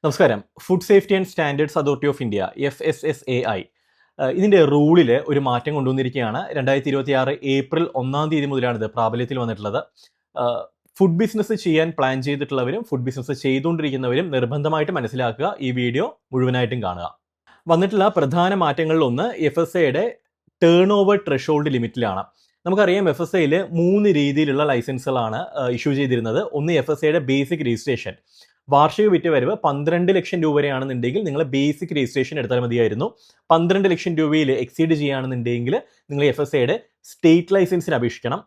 നമസ്കാരം. Food safety and standards authority of India FSSAI ഇതിൻ്റെ റൂളിൽ ഒരു മാറ്റം കൊണ്ടുവന്നിരിക്കുകയാണ്. 2026 ഏപ്രിൽ 1 തീയതി മുതലാണ് ഇത് പ്രാബല്യത്തിൽ വന്നിട്ടുള്ളത്. ഫുഡ് ബിസിനസ് ചെയ്യാൻ പ്ലാൻ ചെയ്തിട്ടുള്ളവരും ഫുഡ് ബിസിനസ് ചെയ്തുകൊണ്ടിരിക്കുന്നവരും നിർബന്ധമായിട്ട് മനസ്സിലാക്കുക. ഈ വീഡിയോ മുഴുവനായിട്ടും കാണുക. വന്നിട്ടുള്ള പ്രധാന മാറ്റങ്ങളിലൊന്ന് FSAയുടെ ടേൺ ഓവർ ത്രെഷോൾഡ് ലിമിറ്റിലാണ്. നമുക്കറിയാം FSAയിൽ 3 രീതിയിലുള്ള ലൈസൻസുകളാണ് ഇഷ്യൂ ചെയ്തിരുന്നത്. ഒന്ന് FSAയുടെ ബേസിക് രജിസ്ട്രേഷൻ. വാർഷിക വിറ്റുവരവ് 12 ലക്ഷം രൂപ വരെയാണെന്നുണ്ടെങ്കിൽ നിങ്ങൾ ബേസിക് രജിസ്ട്രേഷൻ എടുത്താൽ മതിയായിരുന്നു. 12 ലക്ഷം രൂപയിൽ എക്സീഡ് ചെയ്യുകയാണെന്നുണ്ടെങ്കിൽ നിങ്ങൾ FSAയുടെ സ്റ്റേറ്റ് ലൈസൻസിന് അപേക്ഷിക്കണം.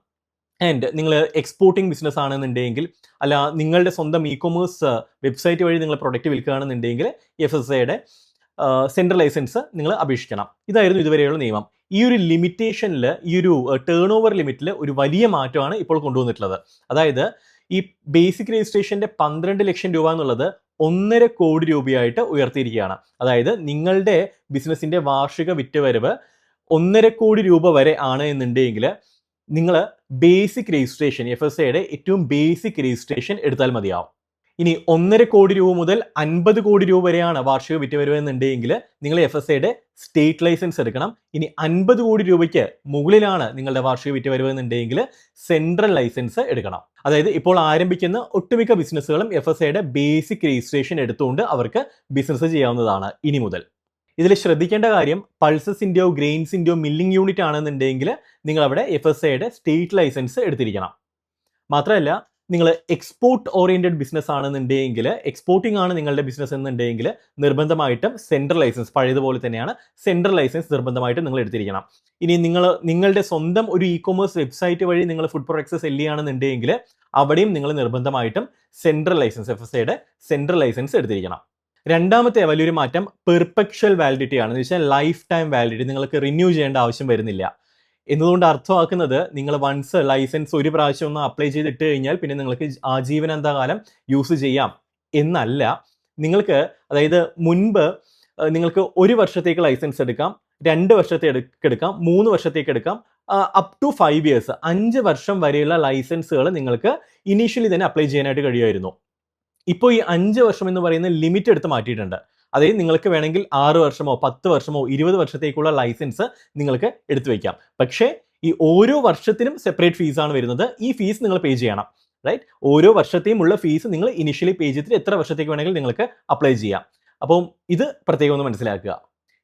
ആൻഡ് നിങ്ങൾ എക്സ്പോർട്ടിംഗ് ബിസിനസ് ആണെന്നുണ്ടെങ്കിൽ, അല്ല നിങ്ങളുടെ സ്വന്തം ഇ-കൊമേഴ്സ് വെബ്സൈറ്റ് വഴി നിങ്ങൾ പ്രൊഡക്റ്റ് വിൽക്കുകയാണെന്നുണ്ടെങ്കിൽ FSAയുടെ സെൻട്രൽ ലൈസൻസ് നിങ്ങൾ അപേക്ഷിക്കണം. ഇതായിരുന്നു ഇതുവരെയുള്ള നിയമം. ഈ ഒരു ലിമിറ്റേഷനിൽ, ഈ ഒരു ടേൺ ഓവർ ലിമിറ്റിൽ ഒരു വലിയ മാറ്റമാണ് ഇപ്പോൾ കൊണ്ടുവന്നിട്ടുള്ളത്. അതായത് ഈ ബേസിക് രജിസ്ട്രേഷൻ്റെ 12 ലക്ഷം രൂപ എന്നുള്ളത് 1.5 കോടി രൂപയായിട്ട് ഉയർത്തിയിരിക്കുകയാണ്. അതായത് നിങ്ങളുടെ ബിസിനസിൻ്റെ വാർഷിക വിറ്റുവരവ് 1.5 കോടി രൂപ വരെ ആണ് എന്നുണ്ടെങ്കിൽ നിങ്ങൾ ബേസിക് രജിസ്ട്രേഷൻ, FSAയുടെ ഏറ്റവും ബേസിക് രജിസ്ട്രേഷൻ എടുത്താൽ മതിയാവും. ഇനി 1.5 കോടി രൂപ മുതൽ 50 കോടി രൂപ വരെയാണ് വാർഷിക വിറ്റുവരവ് എന്നുണ്ടെങ്കിൽ നിങ്ങൾ FSAയുടെ സ്റ്റേറ്റ് ലൈസൻസ് എടുക്കണം. ഇനി 50 കോടി രൂപയ്ക്ക് മുകളിലാണ് നിങ്ങളുടെ വാർഷിക വിറ്റുവരവ് എന്നുണ്ടെങ്കിൽ സെൻട്രൽ ലൈസൻസ് എടുക്കണം. അതായത് ഇപ്പോൾ ആരംഭിക്കുന്ന ഒട്ടുമിക്ക ബിസിനസ്സുകളും FSAയുടെ ബേസിക് രജിസ്ട്രേഷൻ എടുത്തുകൊണ്ട് അവർക്ക് ബിസിനസ് ചെയ്യാവുന്നതാണ് ഇനി മുതൽ. ഇതിൽ ശ്രദ്ധിക്കേണ്ട കാര്യം, പൾസസിൻ്റെയോ ഗ്രെയിൻസിൻ്റെയോ മില്ലിംഗ് യൂണിറ്റ് ആണെന്നുണ്ടെങ്കിൽ നിങ്ങൾ അവിടെ FSAയുടെ സ്റ്റേറ്റ് ലൈസൻസ് എടുത്തിരിക്കണം. മാത്രമല്ല, നിങ്ങൾ എക്സ്പോർട്ട് ഓറിയൻറ്റഡ് ബിസിനസ് ആണെന്നുണ്ടെങ്കിൽ, എക്സ്പോർട്ടിംഗ് ആണ് നിങ്ങളുടെ ബിസിനസ് എന്നുണ്ടെങ്കിൽ നിർബന്ധമായിട്ടും സെൻട്രൽ ലൈസൻസ്, പഴയതുപോലെ തന്നെയാണ്, സെൻട്രൽ ലൈസൻസ് നിർബന്ധമായിട്ടും നിങ്ങൾ എടുത്തിരിക്കണം. ഇനി നിങ്ങളുടെ സ്വന്തം ഒരു ഇ-കൊമേഴ്സ് വെബ്സൈറ്റ് വഴി നിങ്ങൾ ഫുഡ് പ്രൊഡക്ട്സ് സെല് ചെയ്യുകയാണെന്നുണ്ടെങ്കിൽ അവിടെയും നിങ്ങൾ നിർബന്ധമായിട്ടും സെൻട്രൽ ലൈസൻസ്, FSAയുടെ സെൻട്രൽ ലൈസൻസ് എടുത്തിരിക്കണം. രണ്ടാമത്തെ വലിയൊരു മാറ്റം പെർപെക്ച്വൽ വാലിഡിറ്റി ആണ്. എന്ന് വെച്ചാൽ ലൈഫ് ടൈം വാലിഡിറ്റി നിങ്ങൾക്ക് റിന്യൂ ചെയ്യേണ്ട ആവശ്യം വരുന്നില്ല. എന്നതുകൊണ്ട് അർത്ഥമാക്കുന്നത്, നിങ്ങൾ വൺസ് ലൈസൻസ് ഒരു പ്രാവശ്യം ഒന്ന് അപ്ലൈ ചെയ്തിട്ട് കഴിഞ്ഞാൽ പിന്നെ നിങ്ങൾക്ക് ആജീവനാന്തകാലം യൂസ് ചെയ്യാം എന്നല്ല. നിങ്ങൾക്ക്, അതായത് മുൻപ് നിങ്ങൾക്ക് 1 വർഷത്തേക്ക് ലൈസൻസ് എടുക്കാം, 2 വർഷത്തേക്ക് എടുക്കാം, 3 വർഷത്തേക്ക് എടുക്കാം, അപ് ടു 5 ഇയേഴ്സ്, 5 വർഷം വരെയുള്ള ലൈസൻസുകൾ നിങ്ങൾക്ക് ഇനീഷ്യലി തന്നെ അപ്ലൈ ചെയ്യാനായിട്ട് കഴിയുമായിരുന്നു. ഇപ്പോൾ ഈ 5 വർഷം എന്ന് പറയുന്ന ലിമിറ്റ് എടുത്ത് മാറ്റിയിട്ടുണ്ട്. അതായത് നിങ്ങൾക്ക് വേണമെങ്കിൽ 6 വർഷമോ 10 വർഷമോ 20 വർഷത്തേക്കുള്ള ലൈസൻസ് നിങ്ങൾക്ക് എടുത്തു വയ്ക്കാം. പക്ഷേ ഈ ഓരോ വർഷത്തിനും സെപ്പറേറ്റ് ഫീസാണ് വരുന്നത്. ഈ ഫീസ് നിങ്ങൾ പേ ചെയ്യണം, റൈറ്റ്? ഓരോ വർഷത്തെയും ഉള്ള ഫീസ് നിങ്ങൾ ഇനിഷ്യലി പേ ചെയ്തിട്ട് എത്ര വർഷത്തേക്ക് വേണമെങ്കിൽ നിങ്ങൾക്ക് അപ്ലൈ ചെയ്യാം. അപ്പം ഇത് പ്രത്യേകം ഒന്ന് മനസ്സിലാക്കുക.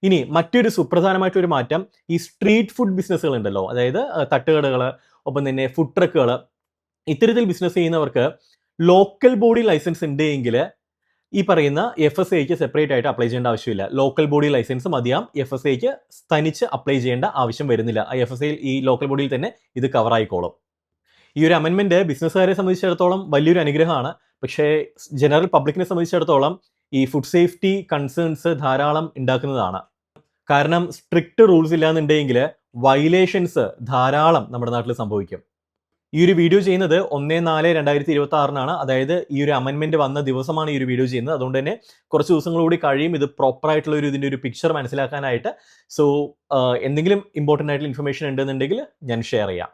ഇനി മറ്റൊരു സുപ്രധാനമായിട്ടൊരു മാറ്റം, ഈ സ്ട്രീറ്റ് ഫുഡ് ബിസിനസ്സുകൾ ഉണ്ടല്ലോ, അതായത് തട്ടുകടകൾ, ഒപ്പം തന്നെ ഫുഡ് ട്രക്കുകൾ, ഇത്തരത്തിൽ ബിസിനസ് ചെയ്യുന്നവർക്ക് ലോക്കൽ ബോഡി ലൈസൻസ് ഉണ്ടെങ്കിൽ ഈ പറയുന്ന FSAയ്ക്ക് സെപ്പറേറ്റ് ആയിട്ട് അപ്ലൈ ചെയ്യേണ്ട ആവശ്യമില്ല. ലോക്കൽ ബോഡി ലൈസൻസ് മതിയാം. FSAയ്ക്ക് തനിച്ച് അപ്ലൈ ചെയ്യേണ്ട ആവശ്യം വരുന്നില്ല. FSAയിൽ ഈ ലോക്കൽ ബോഡിയിൽ തന്നെ ഇത് കവർ ആയിക്കോളും. ഈ ഒരു അമെൻമെന്റ് ബിസിനസ്സുകാരെ സംബന്ധിച്ചിടത്തോളം വലിയൊരു അനുഗ്രഹമാണ്. പക്ഷേ ജനറൽ പബ്ലിക്കിനെ സംബന്ധിച്ചിടത്തോളം ഈ ഫുഡ് സേഫ്റ്റി കൺസേൺസ് ധാരാളം ഉണ്ടാക്കുന്നതാണ്. കാരണം സ്ട്രിക്റ്റ് റൂൾസ് ഇല്ലാന്നുണ്ടെങ്കിൽ വയലേഷൻസ് ധാരാളം നമ്മുടെ നാട്ടിൽ സംഭവിക്കും. ഈ ഒരു വീഡിയോ ചെയ്യുന്നത് 1/4/2026 അതായത് ഈ ഒരു അമെൻമെന്റ് വന്ന ദിവസമാണ് ഈ ഒരു വീഡിയോ ചെയ്യുന്നത്. അതുകൊണ്ട് തന്നെ കുറച്ച് ദിവസങ്ങൾ കൂടി കഴിയും ഇത് പ്രോപ്പറായിട്ടുള്ള ഇതിൻ്റെ ഒരു പിക്ചർ മനസ്സിലാക്കാനായിട്ട്. സോ എന്തെങ്കിലും ഇമ്പോർട്ടൻ്റ് ആയിട്ടുള്ള ഇൻഫർമേഷൻ ഉണ്ടെന്നുണ്ടെങ്കിൽ ഞാൻ ഷെയർ ചെയ്യാം.